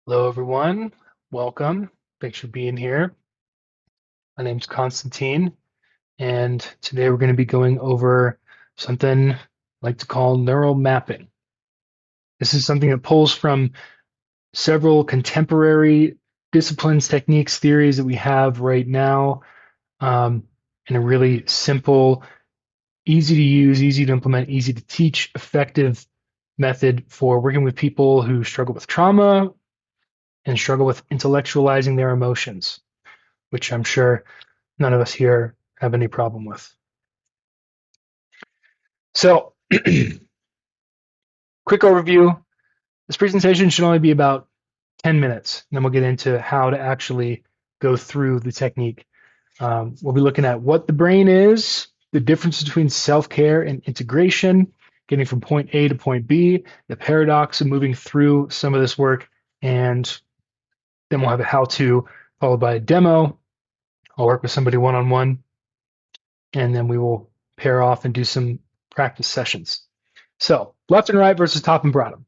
Hello, everyone. Welcome. Thanks for being here. My name's Constantine, and today we're going to be going over something I like to call neural mapping. This is something that pulls from several contemporary disciplines, techniques, theories that we have right now in a really simple, easy to use, easy to implement, easy to teach, effective method for working with people who struggle with trauma and struggle with intellectualizing their emotions, which I'm sure none of us here have any problem with. So, quick overview. This presentation should only be about 10 minutes, and then we'll get into how to actually go through the technique. We'll be looking at what the brain is, the difference between self-care and integration, getting from point A to point B, the paradox of moving through some of this work, and then we'll have a how-to followed by a demo. I'll work with somebody one-on-one, and then we will pair off and do some practice sessions. So, left and right versus top and bottom.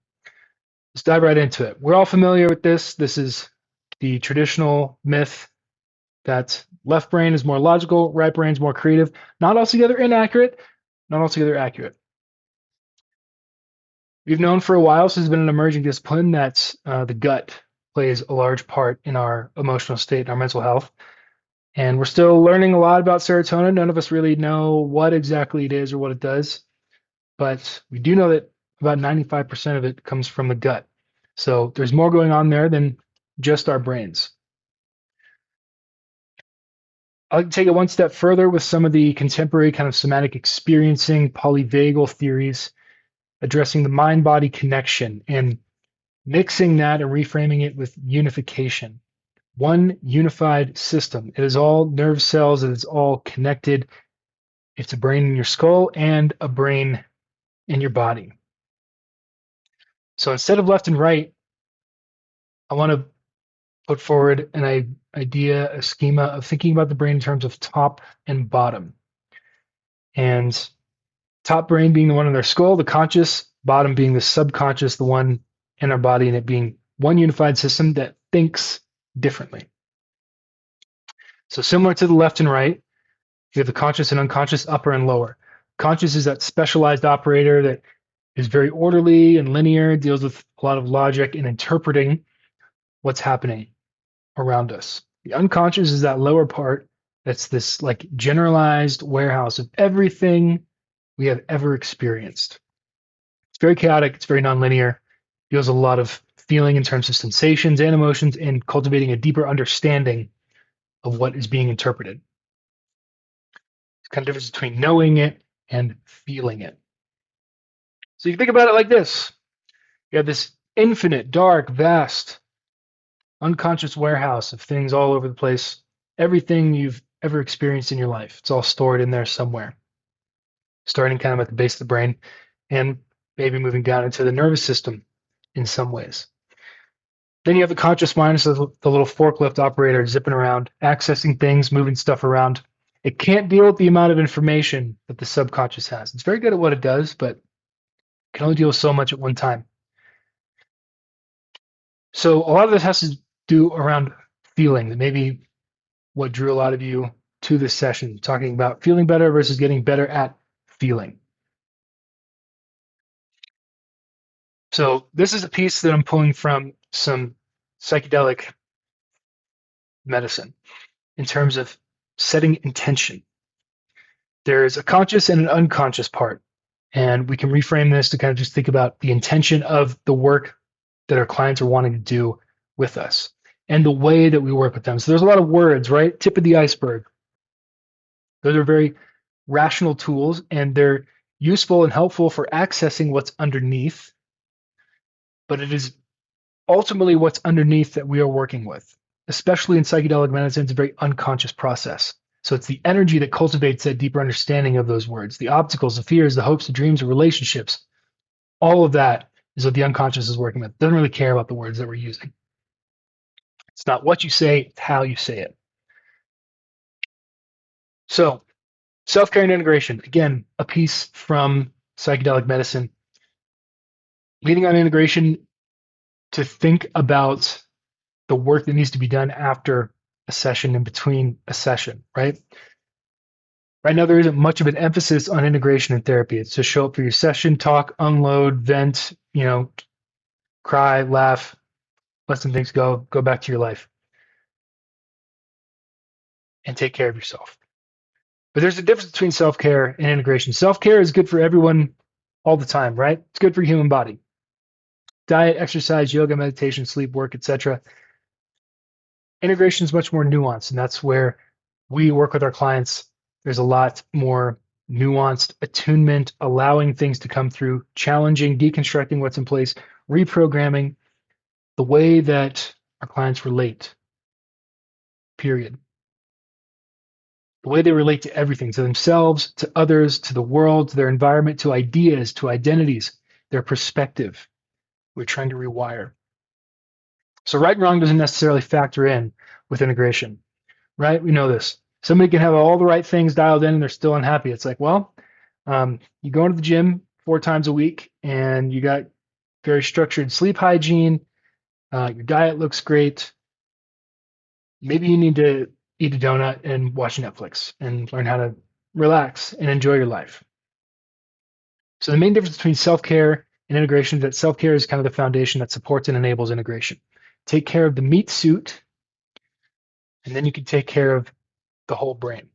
Let's dive right into it. We're all familiar with this. This is the traditional myth that left brain is more logical, right brain is more creative. Not altogether inaccurate, not altogether accurate. We've known for a while, so it's been an emerging discipline, that the gut plays a large part in our emotional state and our mental health. And we're still learning a lot about serotonin. None of us really know what exactly it is or what it does. But we do know that about 95% of it comes from the gut. So there's more going on there than just our brains. I'll take it one step further with some of the contemporary kind of somatic experiencing polyvagal theories addressing the mind-body connection and mixing that and reframing it with unification. One unified system. It is all nerve cells, it is all connected. It's a brain in your skull and a brain in your body. So instead of left and right, I want to put forward an idea, a schema of thinking about the brain in terms of top and bottom. And top brain being the one in our skull, the conscious, bottom being the subconscious, the one in our body, and it being one unified system that thinks differently. So similar to the left and right, you have the conscious and unconscious, upper and lower. Conscious is that specialized operator that is very orderly and linear, deals with a lot of logic and interpreting what's happening around us. The unconscious is that lower part that's this like generalized warehouse of everything we have ever experienced. It's very chaotic, it's very nonlinear, deals a lot of feeling in terms of sensations and emotions and cultivating a deeper understanding of what is being interpreted. It's kind of difference between knowing it and feeling it. So you think about it like this. You have this infinite, dark, vast, unconscious warehouse of things all over the place. Everything you've ever experienced in your life. It's all stored in there somewhere. Starting kind of at the base of the brain and maybe moving down into the nervous system in some ways. Then you have the conscious mind, so the little forklift operator zipping around, accessing things, moving stuff around. It can't deal with the amount of information that the subconscious has. It's very good at what it does, but can only deal with so much at one time. So a lot of this has to do around feeling. Maybe what drew a lot of you to this session, talking about feeling better versus getting better at feeling. So this is a piece that I'm pulling from some psychedelic medicine in terms of setting intention. There is a conscious and an unconscious part. And we can reframe this to kind of just think about the intention of the work that our clients are wanting to do with us and the way that we work with them. So there's a lot of words, right? Tip of the iceberg. Those are very rational tools, and they're useful and helpful for accessing what's underneath, but it is ultimately what's underneath that we are working with. Especially in psychedelic medicine, it's a very unconscious process. So it's the energy that cultivates that deeper understanding of those words, the obstacles, the fears, the hopes, the dreams, the relationships. All of that is what the unconscious is working with. It doesn't really care about the words that we're using. It's not what you say, it's how you say it. So self-care and integration, again, a piece from psychedelic medicine. Leading on integration to think about the work that needs to be done after a session and between a session, right? Right now, there isn't much of an emphasis on integration in therapy. It's just show up for your session, talk, unload, vent, cry, laugh, let some things go back to your life, and take care of yourself. But there's a difference between self-care and integration. Self-care is good for everyone all the time, right? It's good for your human body. Diet, exercise, yoga, meditation, sleep, work, etc. Integration is much more nuanced, and that's where we work with our clients. There's a lot more nuanced attunement, allowing things to come through, challenging, deconstructing what's in place, reprogramming the way that our clients relate, period. The way they relate to everything, to themselves, to others, to the world, to their environment, to ideas, to identities, their perspective. We're trying to rewire. So right and wrong doesn't necessarily factor in with integration, right? We know this. Somebody can have all the right things dialed in and they're still unhappy. It's like, well, you go into the gym 4 times a week and you got very structured sleep hygiene. Your diet looks great. Maybe you need to eat a donut and watch Netflix and learn how to relax and enjoy your life. So the main difference between self-care and integration is that self-care is kind of the foundation that supports and enables integration. Take care of the meat suit, and then you can take care of the whole brain.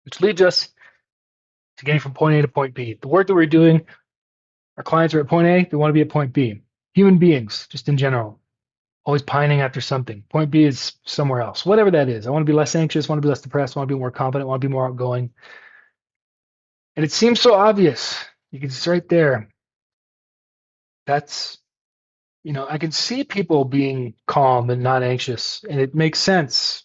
Which leads us to getting from point A to point B. The work that we're doing, our clients are at point A, they want to be at point B. Human beings, just in general, always pining after something. Point B is somewhere else, whatever that is. I want to be less anxious, want to be less depressed, want to be more confident, want to be more outgoing. And it seems so obvious. You can see right there. That's, I can see people being calm and not anxious, and it makes sense.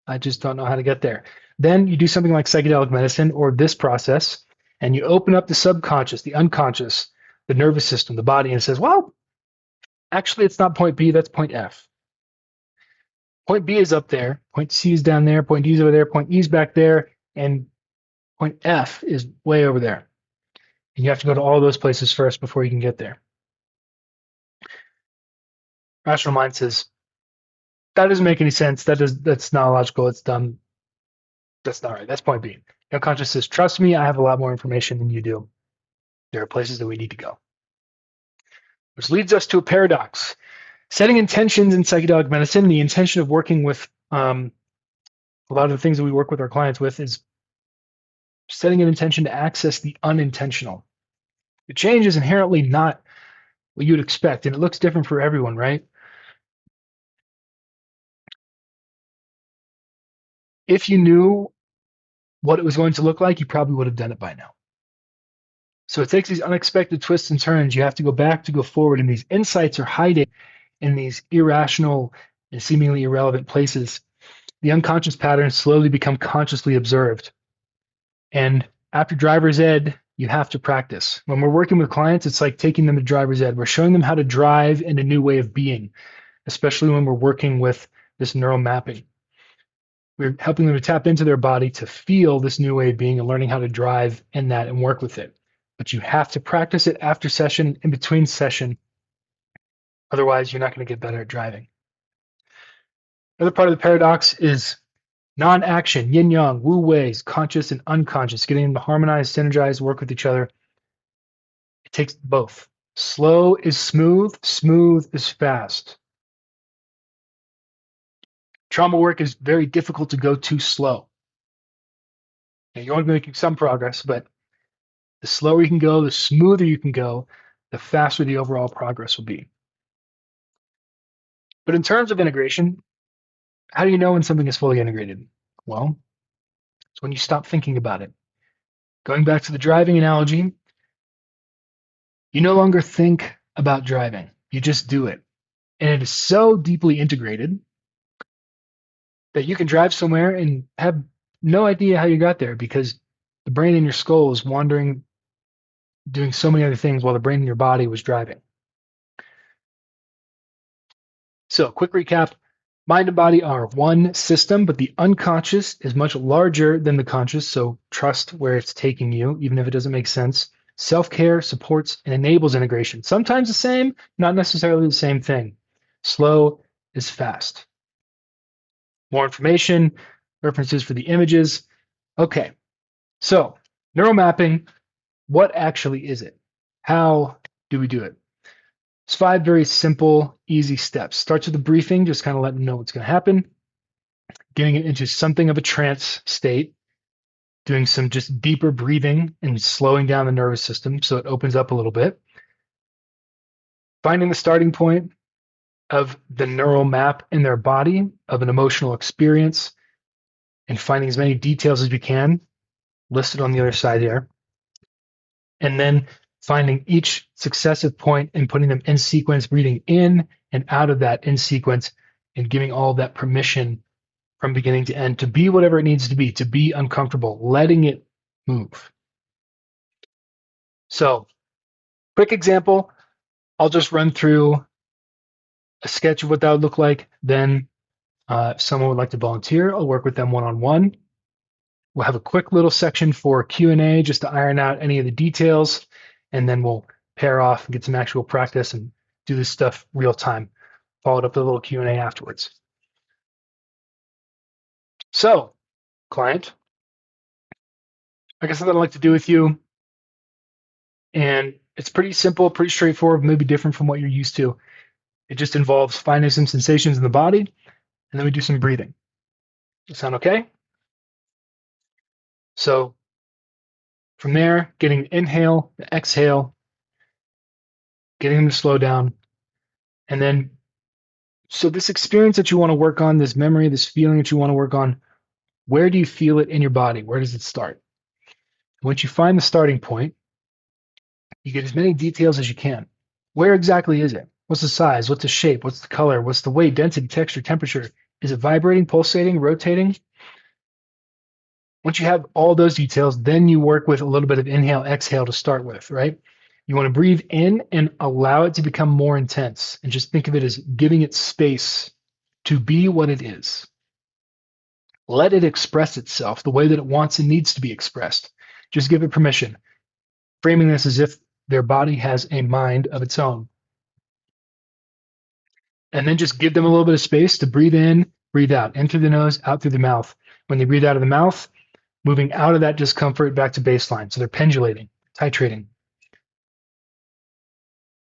I just don't know how to get there. Then you do something like psychedelic medicine or this process, and you open up the subconscious, the unconscious, the nervous system, the body, and it says, well, actually, it's not point B, that's point F. Point B is up there, point C is down there, point D is over there, point E is back there, and point F is way over there. And you have to go to all those places first before you can get there. Rational mind says, that doesn't make any sense. That's not logical. It's dumb. That's not right. That's point B. Unconscious says, trust me, I have a lot more information than you do. There are places that we need to go. Which leads us to a paradox. Setting intentions in psychedelic medicine, the intention of working with a lot of the things that we work with our clients with is setting an intention to access the unintentional. The change is inherently not what you'd expect, and it looks different for everyone, right? If you knew what it was going to look like, you probably would have done it by now. So it takes these unexpected twists and turns. You have to go back to go forward, and these insights are hiding in these irrational and seemingly irrelevant places. The unconscious patterns slowly become consciously observed. And after driver's ed, you have to practice. When we're working with clients, it's like taking them to driver's ed. We're showing them how to drive in a new way of being, especially when we're working with this neural mapping. We're helping them to tap into their body to feel this new way of being and learning how to drive in that and work with it. But you have to practice it after session, in between session. Otherwise, you're not going to get better at driving. Another part of the paradox is non-action, yin-yang, wu-ways, conscious and unconscious, getting them to harmonize, synergize, work with each other. It takes both. Slow is smooth, smooth is fast. Trauma work is very difficult to go too slow. Now, you're only making some progress, but the slower you can go, the smoother you can go, the faster the overall progress will be. But in terms of integration, how do you know when something is fully integrated? Well, it's when you stop thinking about it. Going back to the driving analogy, you no longer think about driving. You just do it. And it is so deeply integrated that you can drive somewhere and have no idea how you got there because the brain in your skull is wandering, doing so many other things while the brain in your body was driving. So, quick recap. Mind and body are one system, but the unconscious is much larger than the conscious, so trust where it's taking you, even if it doesn't make sense. Self-care supports and enables integration. Sometimes the same, not necessarily the same thing. Slow is fast. More information, references for the images. Okay, so neural mapping, what actually is it? How do we do it? It's 5 very simple, easy steps. Starts with a briefing, just kind of letting them know what's going to happen, getting it into something of a trance state, doing some just deeper breathing and slowing down the nervous system so it opens up a little bit, finding the starting point of the neural map in their body of an emotional experience, and finding as many details as we can listed on the other side there, and then finding each successive point and putting them in sequence, breathing in and out of that in sequence, and giving all of that permission from beginning to end to be whatever it needs to be uncomfortable, letting it move. So, quick example, I'll just run through a sketch of what that would look like. Then, if someone would like to volunteer, I'll work with them one-on-one. We'll have a quick little section for Q&A just to iron out any of the details, and then we'll pair off and get some actual practice and do this stuff real time, followed up with a little Q&A afterwards. So, client, I guess what I'd like to do with you, and it's pretty simple, pretty straightforward, maybe different from what you're used to. It just involves finding some sensations in the body, and then we do some breathing. Does that sound okay? So from there, getting the inhale, the exhale, getting them to slow down, and then so this experience that you want to work on, this memory, this feeling that you want to work on, where do you feel it in your body? Where does it start? Once you find the starting point, you get as many details as you can. Where exactly is it? What's the size? What's the shape? What's the color? What's the weight, density, texture, temperature? Is it vibrating, pulsating, rotating? Once you have all those details, then you work with a little bit of inhale, exhale to start with, right? You want to breathe in and allow it to become more intense and just think of it as giving it space to be what it is. Let it express itself the way that it wants and needs to be expressed. Just give it permission. Framing this as if their body has a mind of its own. And then just give them a little bit of space to breathe in, breathe out, in through the nose, out through the mouth. When they breathe out of the mouth, moving out of that discomfort back to baseline. So they're pendulating, titrating.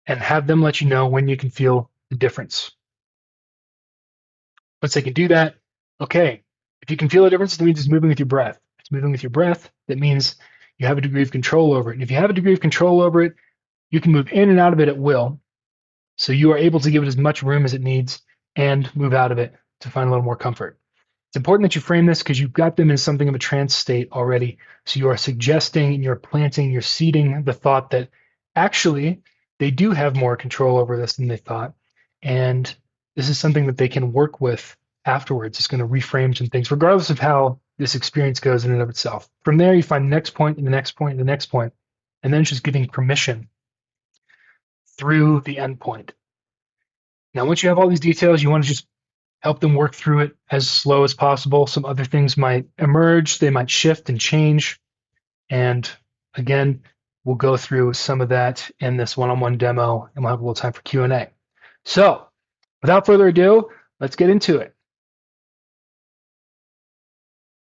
And have them let you know when you can feel the difference. Once they can do that, okay, if you can feel the difference, it means it's moving with your breath. If it's moving with your breath, that means you have a degree of control over it. And if you have a degree of control over it, you can move in and out of it at will. So you are able to give it as much room as it needs and move out of it to find a little more comfort. It's important that you frame this because you've got them in something of a trance state already. So you are suggesting, you're planting, you're seeding the thought that actually they do have more control over this than they thought. And this is something that they can work with afterwards. It's going to reframe some things, regardless of how this experience goes in and of itself. From there, you find the next point and the next point and the next point, and then just giving permission through the end point. Now, once you have all these details, you want to just help them work through it as slow as possible. Some other things might emerge, they might shift and change. And again, we'll go through some of that in this one-on-one demo, and we'll have a little time for Q&A. So without further ado, let's get into it.